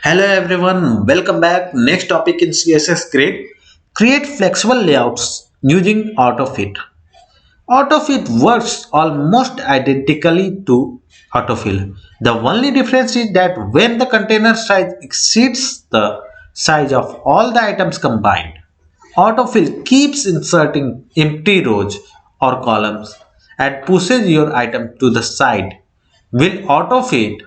Hello everyone, welcome back. Next topic in CSS Grid. Create flexible layouts using autofit. Autofit works almost identically to autofill. The only difference is that when the container size exceeds the size of all the items combined, autofill keeps inserting empty rows or columns and pushes your item to the side. Will autofit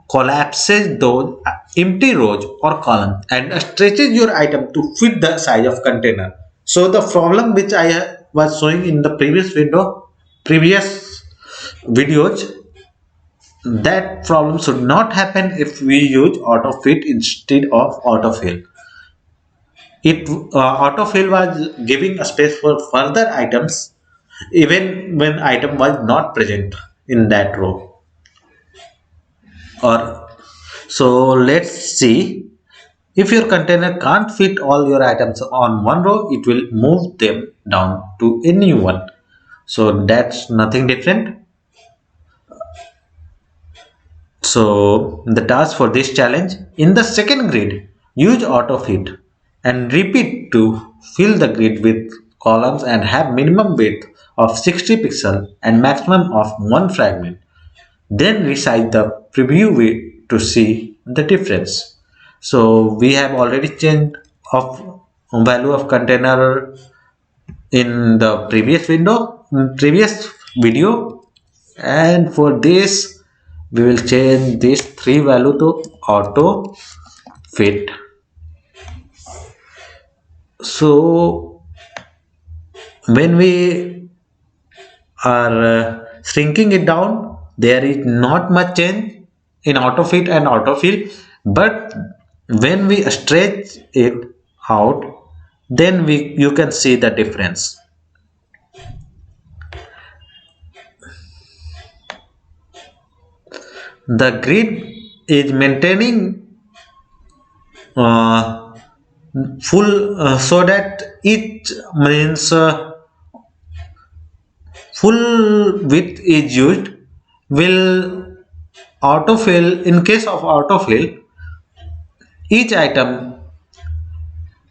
collapses those empty rows or columns and stretches your item to fit the size of container. So the problem which I was showing in the previous videos, that problem should not happen if we use autofit instead of autofill. It autofill was giving a space for further items even when item was not present in that row. Or so let's see. If your container can't fit all your items on one row, it will move them down to any one. So that's nothing different. So the task for this challenge in the second grid, use autofit and repeat to fill the grid with columns and have minimum width of 60 pixel and maximum of one fragment. Then resize the preview width to see the difference. So we have already changed of value of container in the previous video, and for this we will change this three value to auto fit. So when we are shrinking it down, there is not much change in autofit and autofill, but when we stretch it out, then we you can see the difference. The grid is maintaining uh, full so that each means full width is used. Will autofill, in case of autofill, each item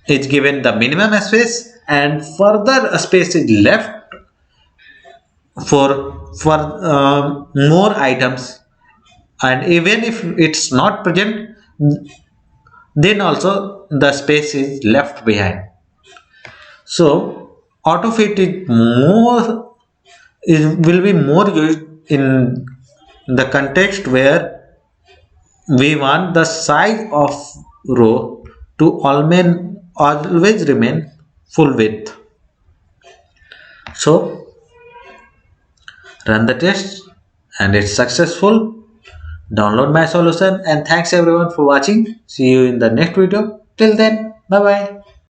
is given the minimum space and further space is left for more items, and even if it's not present, then also the space is left behind. So autofit is will be more used in the context where we want the size of row to always remain full width. So run the test and it's successful. Download my solution, and thanks everyone for watching. See you in the next video. Till then, bye bye.